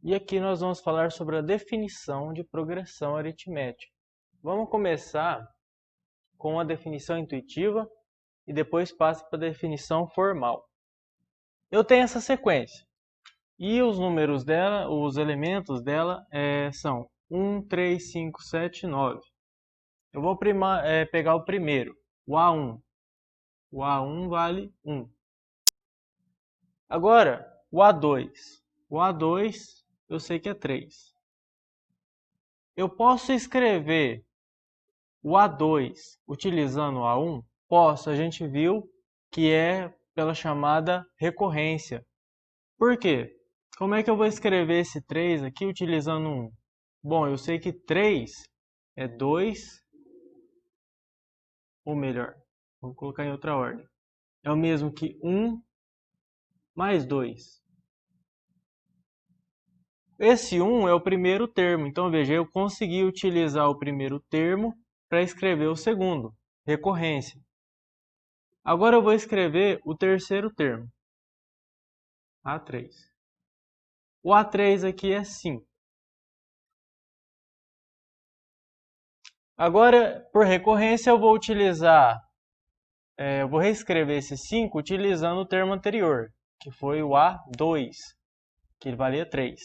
E aqui nós vamos falar sobre a definição de progressão aritmética. Vamos começar com a definição intuitiva e depois passo para a definição formal. Eu tenho essa sequência e os números dela, os elementos dela são 1, 3, 5, 7, 9. Eu vou pegar o primeiro, o A1. O A1 vale 1. Agora, o A2. O A2 eu sei que é 3. Eu posso escrever o A2 utilizando o A1? Posso, a gente viu que é pela chamada recorrência. Por quê? Como é que eu vou escrever esse 3 aqui utilizando 1? Bom, eu sei que 3 é 2, ou melhor, vou colocar em outra ordem. É o mesmo que 1 mais 2. Esse 1 é o primeiro termo, então veja, eu consegui utilizar o primeiro termo para escrever o segundo, recorrência. Agora eu vou escrever o terceiro termo, A3. O A3 aqui é 5. Agora, por recorrência, eu vou reescrever esse 5 utilizando o termo anterior, que foi o A2, que valia 3.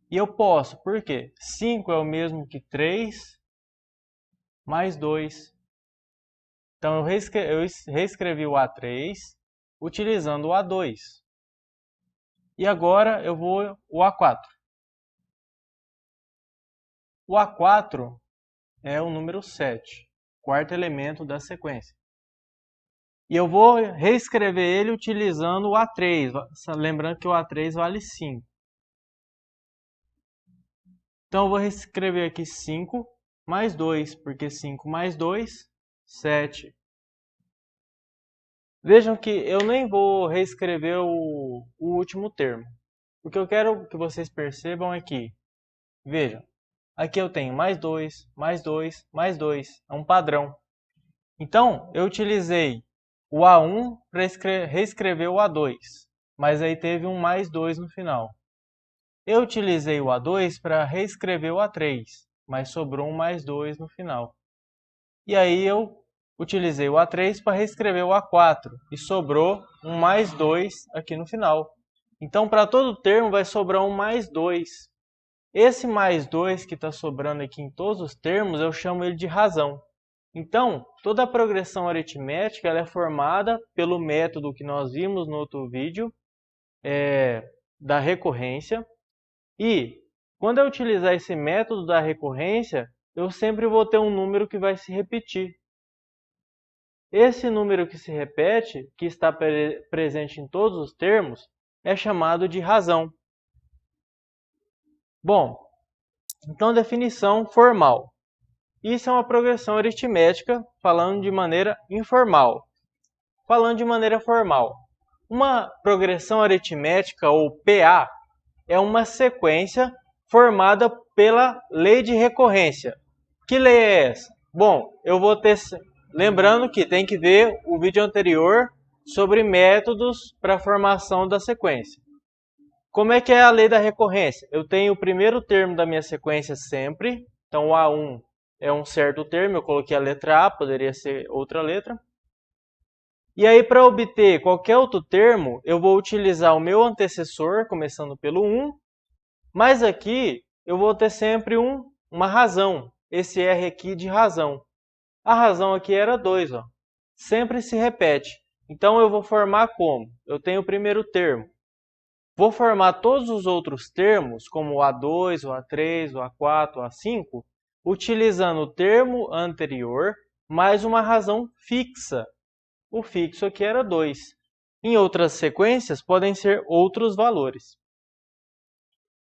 E eu posso, por quê? 5 é o mesmo que 3 mais 2. Então, eu reescrevi o A3 utilizando o A2. E agora eu vou o A4. O A4 é o número 7, quarto elemento da sequência. E eu vou reescrever ele utilizando o A3, lembrando que o A3 vale 5. Então eu vou reescrever aqui 5 mais 2, porque 5 mais 2, 7. Vejam que eu nem vou reescrever o último termo. O que eu quero que vocês percebam é que, vejam, aqui eu tenho mais 2, mais 2, mais 2. É um padrão. Então, eu utilizei o A1 para reescrever o A2. Mas aí teve um mais 2 no final. Eu utilizei o A2 para reescrever o A3. Mas sobrou um mais 2 no final. E aí eu utilizei o A3 para reescrever o A4. E sobrou um mais 2 aqui no final. Então, para todo termo vai sobrar um mais 2. Esse mais 2 que está sobrando aqui em todos os termos, eu chamo ele de razão. Então, toda a progressão aritmética ela é formada pelo método que nós vimos no outro vídeo, da recorrência. E, quando eu utilizar esse método da recorrência, eu sempre vou ter um número que vai se repetir. Esse número que se repete, que está presente em todos os termos, é chamado de razão. Bom, então definição formal. Isso é uma progressão aritmética falando de maneira informal. Falando de maneira formal, uma progressão aritmética ou PA é uma sequência formada pela lei de recorrência. Que lei é essa? Bom, eu vou ter... Lembrando que tem que ver o vídeo anterior sobre métodos para a formação da sequência. Como é que é a lei da recorrência? Eu tenho o primeiro termo da minha sequência sempre. Então, o A1 é um certo termo. Eu coloquei a letra A, poderia ser outra letra. E aí, para obter qualquer outro termo, eu vou utilizar o meu antecessor, começando pelo 1. Mas aqui, eu vou ter sempre uma razão. Esse R aqui de razão. A razão aqui era 2. Ó. Sempre se repete. Então, eu vou formar como? Eu tenho o primeiro termo. Vou formar todos os outros termos, como o A2, o A3, o A4, o A5, utilizando o termo anterior mais uma razão fixa. O fixo aqui era 2. Em outras sequências, podem ser outros valores.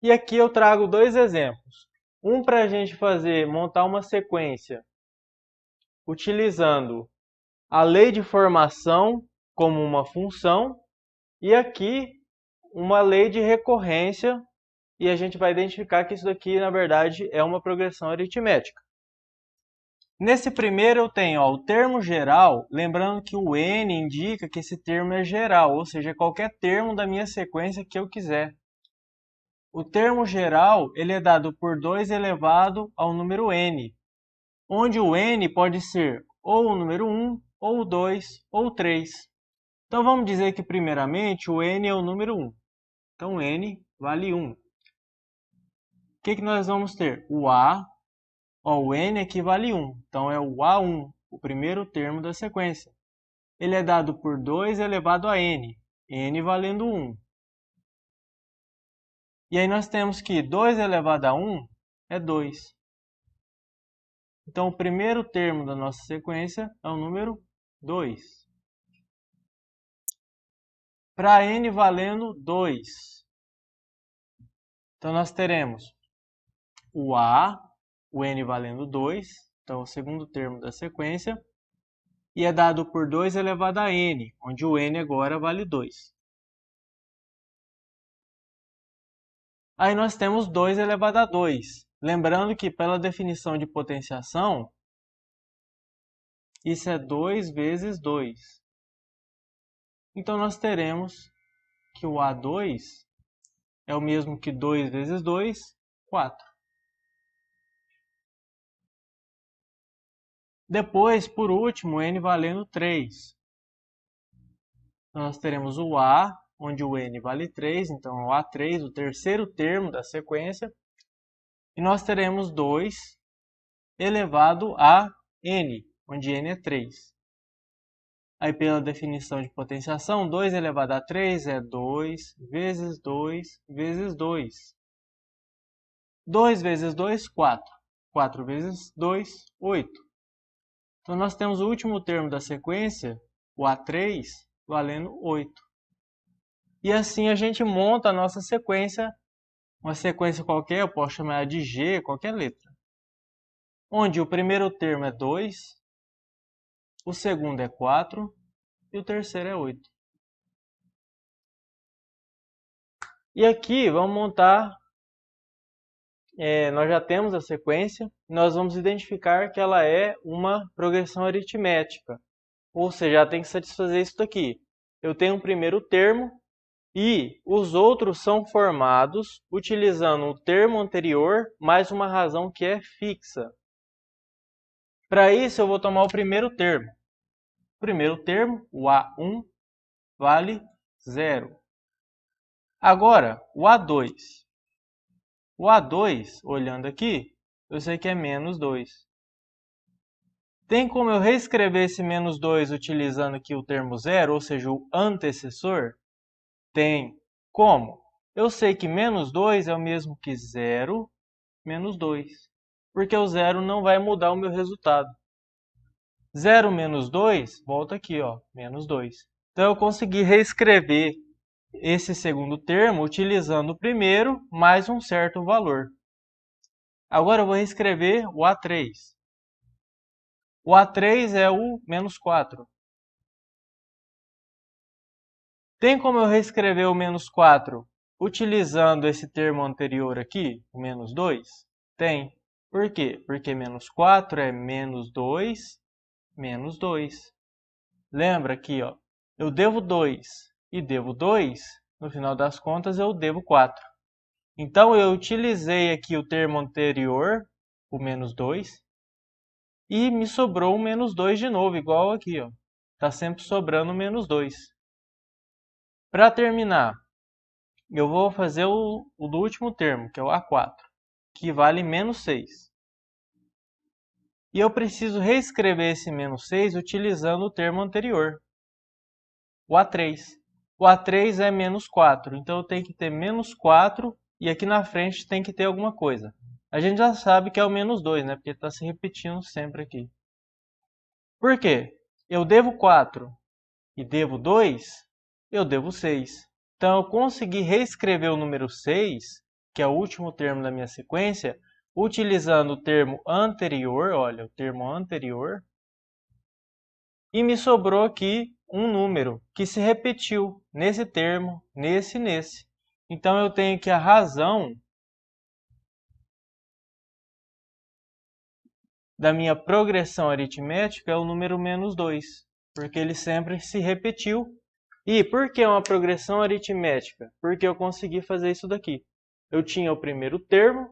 E aqui eu trago dois exemplos. Um para a gente montar uma sequência utilizando a lei de formação como uma função e aqui uma lei de recorrência, e a gente vai identificar que isso daqui, na verdade, é uma progressão aritmética. Nesse primeiro eu tenho o termo geral, lembrando que o N indica que esse termo é geral, ou seja, qualquer termo da minha sequência que eu quiser. O termo geral ele é dado por 2 elevado ao número n, onde o n pode ser ou o número 1, ou o 2, ou o 3. Então vamos dizer que primeiramente o n é o número 1. Então n vale 1. O que nós vamos ter? O a, o n aqui vale 1. Então é o a1, o primeiro termo da sequência. Ele é dado por 2 elevado a n, n valendo 1. E aí nós temos que 2 elevado a 1 é 2. Então o primeiro termo da nossa sequência é o número 2. Para n valendo 2. Então nós teremos o a, o n valendo 2, então o segundo termo da sequência, e é dado por 2 elevado a n, onde o n agora vale 2. Aí nós temos 2 elevado a 2. Lembrando que pela definição de potenciação, isso é 2 vezes 2. Então nós teremos que o A2 é o mesmo que 2 vezes 2, 4. Depois, por último, n valendo 3. Então nós teremos o A, onde o n vale 3, então é o A3, o terceiro termo da sequência. E nós teremos 2 elevado a n, onde n é 3. Aí pela definição de potenciação, 2 elevado a 3 é 2 vezes 2 vezes 2. 2 vezes 2, 4. 4 vezes 2, 8. Então nós temos o último termo da sequência, o A3, valendo 8. E assim a gente monta a nossa sequência, uma sequência qualquer, eu posso chamar de G, qualquer letra. Onde o primeiro termo é 2, o segundo é 4 e o terceiro é 8. E aqui vamos montar, nós já temos a sequência, nós vamos identificar que ela é uma progressão aritmética. Ou seja, ela tem que satisfazer isso daqui. Eu tenho um primeiro termo e os outros são formados utilizando o termo anterior mais uma razão que é fixa. Para isso eu vou tomar o primeiro termo. O primeiro termo, o A1, vale 0. Agora, o A2. O A2, olhando aqui, eu sei que é menos 2. Tem como eu reescrever esse menos 2 utilizando aqui o termo 0, ou seja, o antecessor? Tem. Como? Eu sei que menos 2 é o mesmo que 0 menos 2, porque o 0 não vai mudar o meu resultado. 0 menos 2, volta aqui, ó, menos 2. Então eu consegui reescrever esse segundo termo utilizando o primeiro mais um certo valor. Agora eu vou reescrever o A3. O A3 é o menos 4. Tem como eu reescrever o menos 4 utilizando esse termo anterior aqui, o menos 2? Tem. Por quê? Porque menos 4 é menos 2, menos 2. Lembra aqui, ó, eu devo 2 e devo 2, no final das contas eu devo 4. Então eu utilizei aqui o termo anterior, o menos 2, e me sobrou um menos 2 de novo, igual aqui, ó. Tá sempre sobrando menos 2. Para terminar, eu vou fazer o do último termo, que é o A4, que vale menos 6. E eu preciso reescrever esse menos 6 utilizando o termo anterior, o A3. O A3 é menos 4, então eu tenho que ter menos 4 e aqui na frente tem que ter alguma coisa. A gente já sabe que é o menos 2, né? Porque está se repetindo sempre aqui. Por quê? Eu devo 4 e devo 2, eu devo 6. Então eu consegui reescrever o número 6, que é o último termo da minha sequência, utilizando o termo anterior, olha, o termo anterior, e me sobrou aqui um número que se repetiu nesse termo, nesse e nesse. Então eu tenho que a razão da minha progressão aritmética é o número menos 2, porque ele sempre se repetiu. E por que uma progressão aritmética? Porque eu consegui fazer isso daqui. eu tinha o primeiro termo,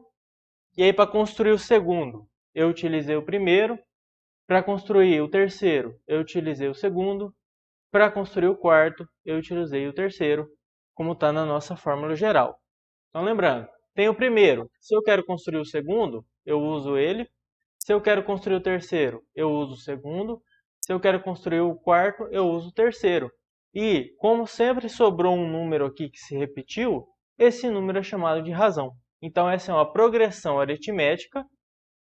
e aí para construir o segundo, eu utilizei o primeiro, para construir o terceiro, eu utilizei o segundo, para construir o quarto, eu utilizei o terceiro, como está na nossa fórmula geral. Então, lembrando, tem o primeiro. Se eu quero construir o segundo, eu uso ele. Se eu quero construir o terceiro, eu uso o segundo. Se eu quero construir o quarto, eu uso o terceiro. E, como sempre sobrou um número aqui que se repetiu, esse número é chamado de razão. Então, essa é uma progressão aritmética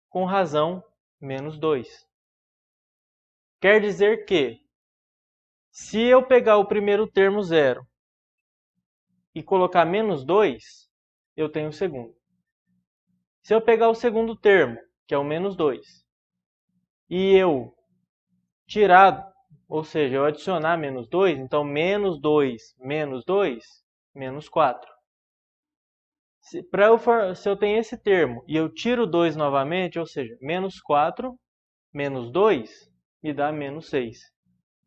com razão menos 2. Quer dizer que, se eu pegar o primeiro termo zero e colocar menos 2, eu tenho o segundo. Se eu pegar o segundo termo, que é o menos 2, e eu tirar, ou seja, eu adicionar menos 2, então menos 2 menos 2, menos 4. Se eu tenho esse termo e eu tiro 2 novamente, ou seja, menos 4 menos 2, me dá menos 6.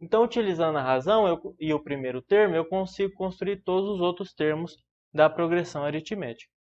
Então, utilizando a razão e o primeiro termo, eu consigo construir todos os outros termos da progressão aritmética.